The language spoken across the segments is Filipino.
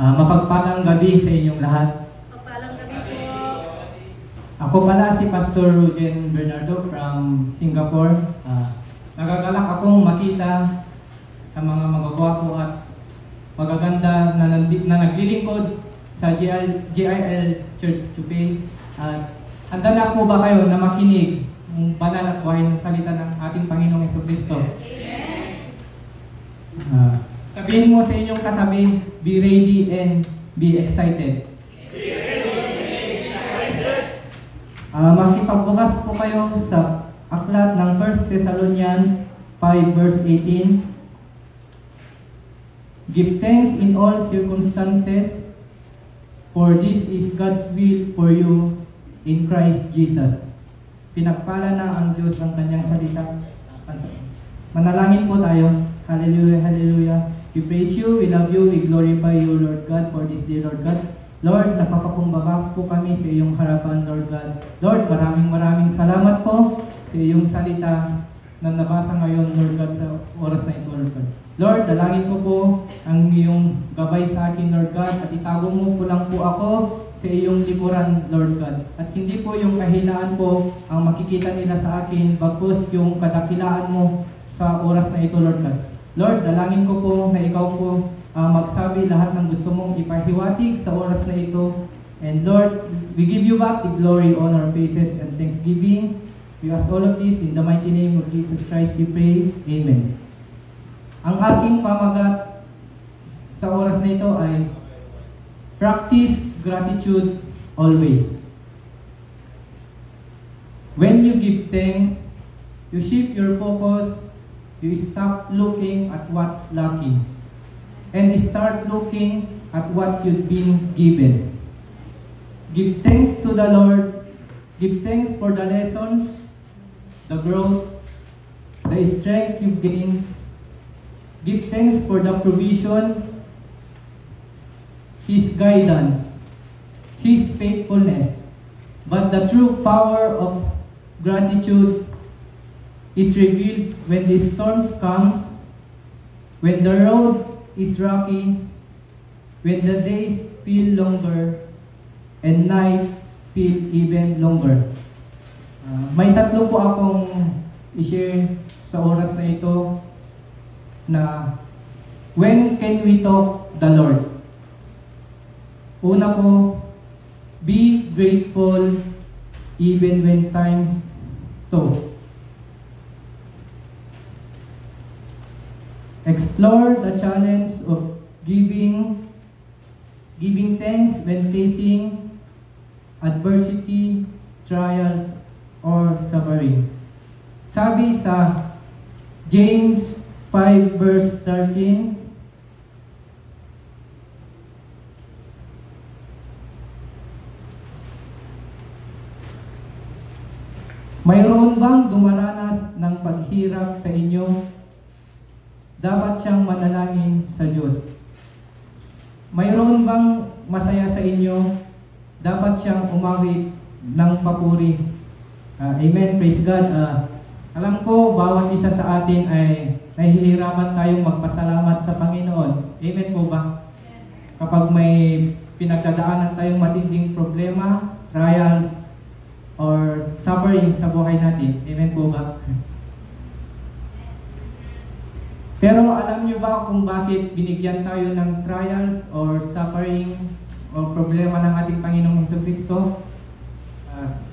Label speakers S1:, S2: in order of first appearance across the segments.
S1: Mapagpalang gabi sa inyong lahat.
S2: Mapagpalang gabi po.
S1: Ako pala si Pastor Rujen Bernardo from Singapore. Nagagalak akong makita sa mga magagwapo at magaganda na naglilingkod sa GIL Church Chupay. Handa na po ba kayo na makinig ng banal at buhay ng salita ng ating Panginoong Jesucristo? Sabihin mo sa inyong katabi, be ready and be excited.
S3: Be ready and be excited.
S1: Makipagbukas po kayo sa aklat ng 1 Thessalonians 5 verse 18. Give thanks in all circumstances, for this is God's will for you in Christ Jesus. Pinagpala na ang Diyos ang kanyang salita. Manalangin po tayo. Hallelujah, hallelujah. We praise you, we love you, we glorify you, Lord God, for this day, Lord God. Lord, napapakumbaba po kami sa iyong harapan, Lord God. Lord, maraming salamat po sa iyong salita na nabasa ngayon, Lord God, sa oras na ito, Lord God. Lord, dalangin ko po ang iyong gabay sa akin, Lord God, at itago mo po lang po ako sa iyong likuran, Lord God. At hindi po yung kahinaan po ang makikita nila sa akin, bagkus yung kadakilaan mo sa oras na ito, Lord God. Lord, dalangin ko po na ikaw po magsabi lahat ng gusto mong ipahiwatig sa oras na ito. And Lord, we give you back the glory, honor, praises, and thanksgiving. We ask all of this in the mighty name of Jesus Christ, we pray. Amen. Ang aking pamagat sa oras na ito ay practice gratitude always. When you give thanks, you shift your focus. You stop looking at what's lacking and start looking at what you've been given. Give thanks to the Lord. Give thanks for the lessons, the growth, the strength you've gained. Give thanks for the provision, His guidance, His faithfulness. But the true power of gratitude is revealed when the storms comes, when the road is rocky, when the days feel longer, and nights feel even longer. May tatlo po akong i-share sa oras na ito na when can we talk the Lord? Una po, be grateful even when times tough. Explore the challenge of giving thanks when facing adversity, trials, or suffering. Sabi sa James 5 verse 13, mayroon bang dumaranas ng paghirap sa inyo? Dapat siyang manalangin sa Diyos. Mayroon bang masaya sa inyo? Dapat siyang umawit ng papuri. Amen. Praise God. Alam ko, bawat isa sa atin ay nahihirapan tayong magpasalamat sa Panginoon. Amen po ba? Kapag may pinagdadaanan tayong matinding problema, trials, or suffering sa buhay natin. Amen po ba? Pero alam niyo ba kung bakit binigyan tayo ng trials or suffering o problema ng ating Panginoong Jesucristo?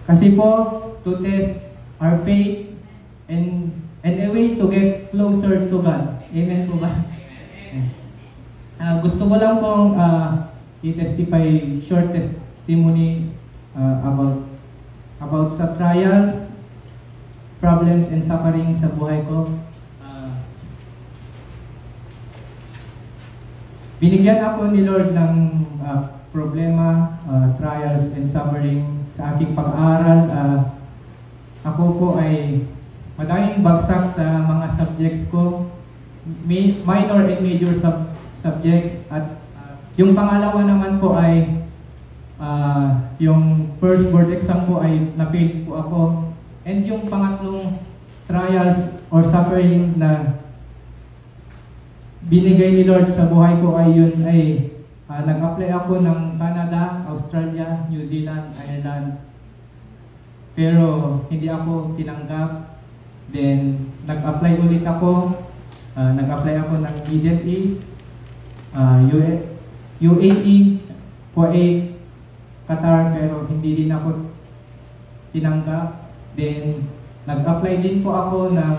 S1: Kasi po, to test our faith and a way to get closer to God. Amen po ba? Gusto ko lang pong i-testify short testimony about sa trials, problems, and suffering sa buhay ko. Binigyan ako ni Lord ng problema, trials, and suffering sa aking pag-aaral. Ako po ay madaming bagsak sa mga subjects ko, minor and major subjects, at yung pangalawa naman po ay yung first board exam ko ay na-fail po ako, and yung pangatlong trials or suffering na binigay ni Lord sa buhay ko ay yun ay Nag-apply ako ng Canada, Australia, New Zealand, Ireland. Pero hindi ako tinanggap. Then, nag-apply ulit ako. Nag-apply ako ng Middle East, UAE, Kuwait, Qatar, pero hindi din ako tinanggap. Then, nag-apply din po ako ng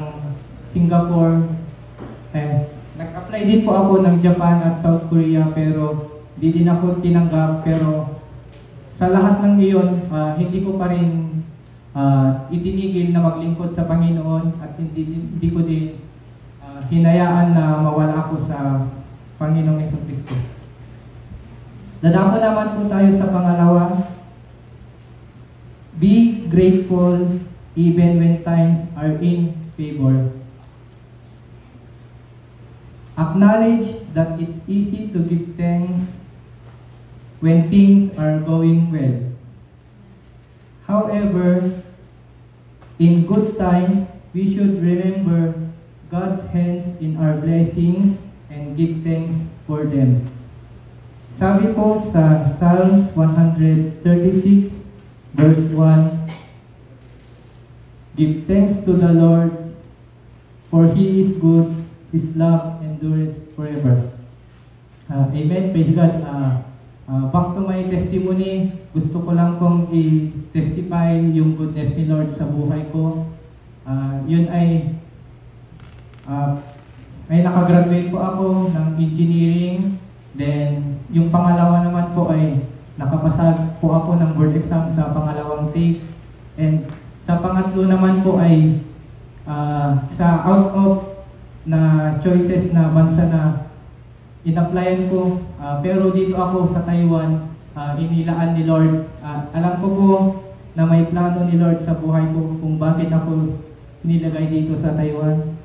S1: Singapore. Nag-apply din po ako ng Japan at South Korea, pero hindi din ako tinanggap. Pero sa lahat ng iyon, hindi ko pa rin itinigil na maglingkod sa Panginoon at hindi ko din hinayaan na mawala ako sa Panginoong Jesucristo. Dadako naman po tayo sa pangalawa. Be grateful even when times are in favor. Acknowledge that it's easy to give thanks when things are going well. However, in good times, we should remember God's hands in our blessings and give thanks for them. Sabi po sa Psalms 136, verse 1, give thanks to the Lord, for He is good, His love endures forever. Amen. Praise God. Back to my testimony, gusto ko lang pong i-testify yung goodness ni Lord sa buhay ko. Yun ay nakagraduate po ako ng engineering. Then, yung pangalawa naman po ay nakapasa po ako ng board exam sa pangalawang take. And sa pangatlo naman po ay sa out of na choices na bansa na in-applyan ko. Pero dito ako sa Taiwan, inilaan ni Lord. Alam ko po na may plano ni Lord sa buhay ko kung bakit ako nilagay dito sa Taiwan.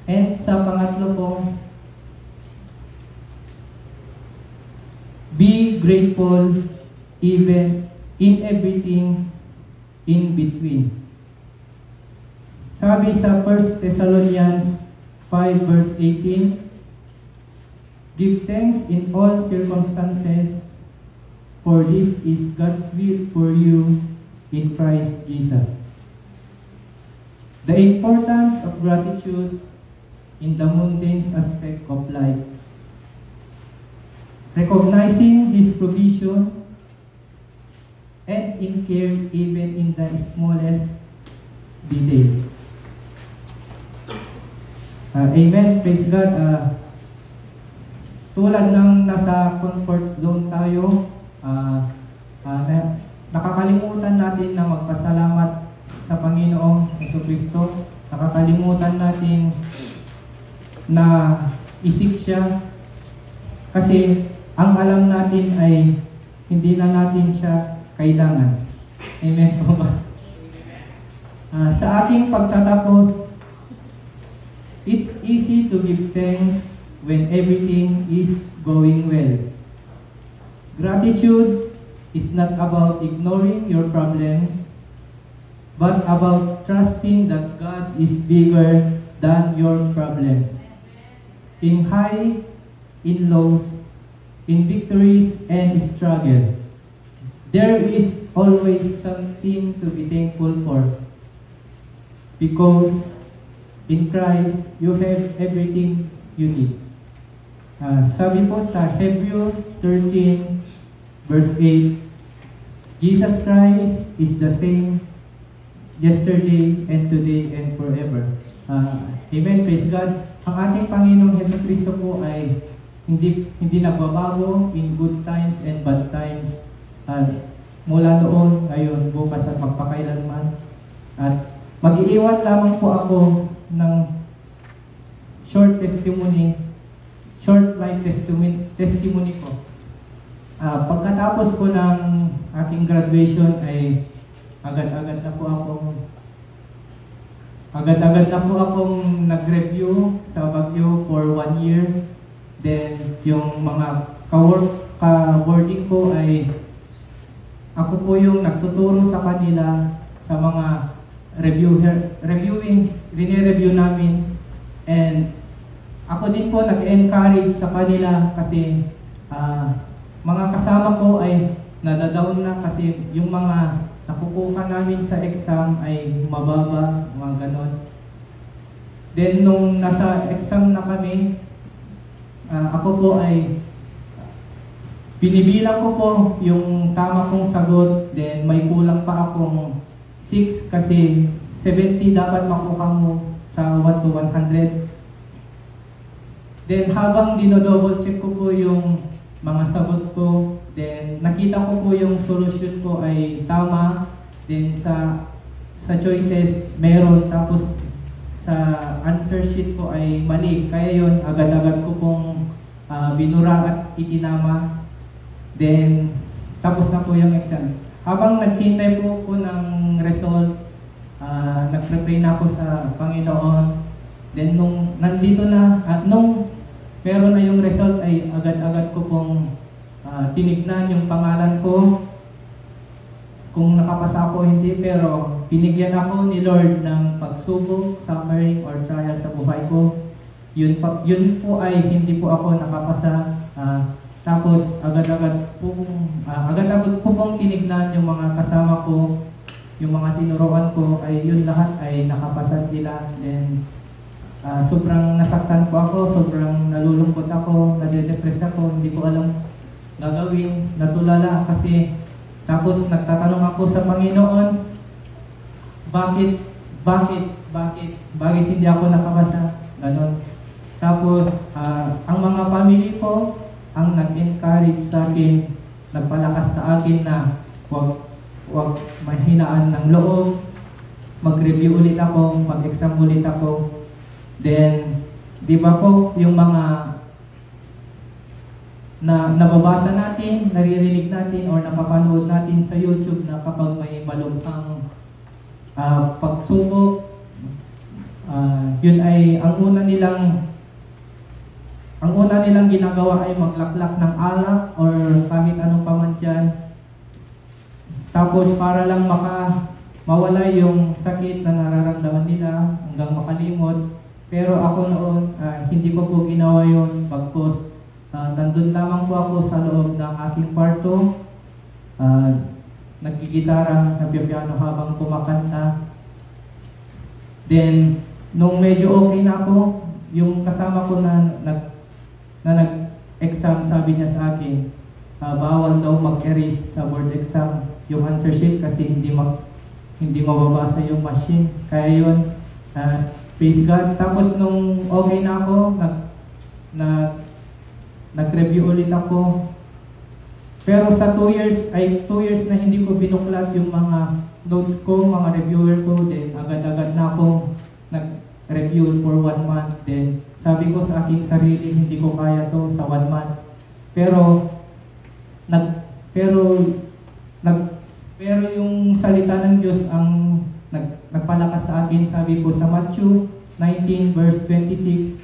S1: And sa pangatlo po, be grateful even in everything in between. Sabi sa 1 Thessalonians 5 verse 18, give thanks in all circumstances, for this is God's will for you in Christ Jesus. The importance of gratitude in the mundane aspect of life. Recognizing His provision and in care even in the smallest detail. Amen. Praise God. Tulad ng nasa comfort zone tayo, nakakalimutan natin na magpasalamat sa Panginoong Jesucristo. Nakakalimutan natin na isip siya. Kasi ang alam natin ay hindi na natin siya kailangan. Amen po ba? Sa aking pagtatapos, it's easy to give thanks when everything is going well. Gratitude is not about ignoring your problems, but about trusting that God is bigger than your problems. In high, in lows, in victories and struggle, there is always something to be thankful for. Because in Christ, you have everything you need. Sabi po sa Hebrews 13 verse 8, Jesus Christ is the same yesterday and today and forever. Amen. Praise God. Ang ating Panginoong Jesucristo po ay hindi nagbabago in good times and bad times. Mula noon, ngayon, bukas at magpakailanman. At mag-iiwan lamang po ako ng short life testimony ko. Pagkatapos ko ng aking graduation ay agad-agad na po akong nag-review sa Baguio for 1 year. Then, yung mga ka-boarding ko ay ako po yung nagtuturo sa kanila sa mga review namin. And ako din po nag-encourage sa kanila kasi mga kasama ko ay nadadown na kasi yung mga nakukuha namin sa exam ay mababa, mga ganon. Then nung nasa exam na kami, ako po ay binibilang ko po yung tama kong sagot, then may kulang pa akong 6 kasi 70 dapat makuha mo sa 1 to 100. Then habang dinodouble check ko po yung mga sagot ko, then nakita ko po yung solution ko ay tama, then sa choices meron, tapos sa answer sheet ko ay mali. Kaya yun, agad-agad ko pong binura at itinama. Then tapos na po yung exam. Habang naghintay po ko ng result, nag-pray na ako sa Panginoon. Then nung nandito na, at nung meron na yung result ay agad-agad ko pong tinignan yung pangalan ko kung nakapasa ako o hindi, pero binigyan ako ni Lord ng pagsubok, suffering, or trial sa buhay ko. Yun po ay hindi po ako nakapasa. Tapos agad-agad po pong tinignan yung mga kasama ko, yung mga tinuruan ko, ay yun lahat ay nakapasa sila. Then sobrang nasaktan po ako, sobrang nalulungkot ako, nade-depress ako, hindi ko alam gagawin, natulala kasi. Tapos nagtatanong ako sa Panginoon, bakit hindi ako nakapasa? Ganon. Tapos ang mga family ko ang nag-encourage sa akin, nagpalakas sa akin na wag mahinaan ng loob, mag-review ulit ako, mag-exam ulit ako. Then, di ba po, yung mga na nababasa natin, naririnig natin, or napapanood natin sa YouTube na kapag may malubhang pagsubok, yun ay ang una nilang ginagawa ay maglaklak ng alak or kahit anong paman dyan. Tapos para lang mawala yung sakit na nararamdaman nila hanggang makalimot. Pero ako noon, hindi ko po ginawa yun. Pagkos nandun lamang po ako sa loob ng aking kwarto, naggigitara, nagpipiano habang kumakanta. Then, nung medyo okay na ako, yung kasama ko na nag-exam, sabi niya sa akin, bawal daw mag-erase sa board exam yung answer sheet kasi hindi mababasa yung machine. Kaya yun, praise God. Tapos nung okay na ako, nag-review ulit ako. Pero sa 2 years na hindi ko binuklat yung mga notes ko, mga reviewer ko, then agad-agad na ako nag-review for 1 month. Then sabi ko sa aking sarili, hindi ko kaya to sa 1 month. Pero yung salita ng Diyos ang nagpalakas sa akin. Sabi po sa Matthew 19 verse 26,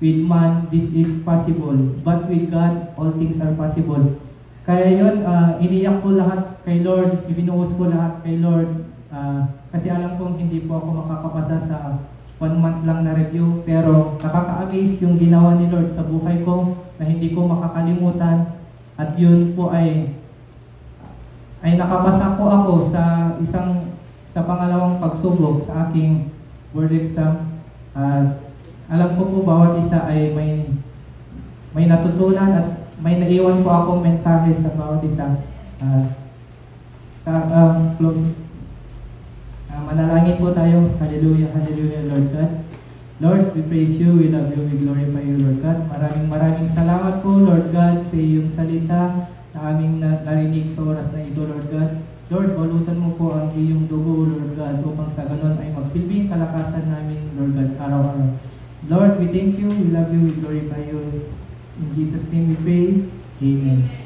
S1: with man, this is possible, but with God, all things are possible. Kaya yun, iniyak ko lahat kay Lord, ibinuhos ko lahat kay Lord, kasi alam kong hindi po ako makakapasa sa 1 month lang na review, pero nakaka-amaze yung ginawa ni Lord sa buhay ko na hindi ko makakalimutan. At yun po ay nakapasa po ako sa pangalawang pagsubok sa aking board exam. Alam ko po bawat isa ay may natutunan at may naiwan po akong mensahe sa bawat isa. Close. Manalangin po tayo. Hallelujah, hallelujah, Lord God. Lord, we praise you, we love you, we glorify you, Lord God. Maraming salamat po, Lord God, sa iyong salita na aming narinig sa oras na ito, Lord God. Lord, balutan mo po ang iyong dugo, Lord God, upang sa ganon ay magsilbing kalakasan namin, Lord God, araw-araw. Lord, we thank you, we love you, we glorify you. In Jesus' name we pray. Amen.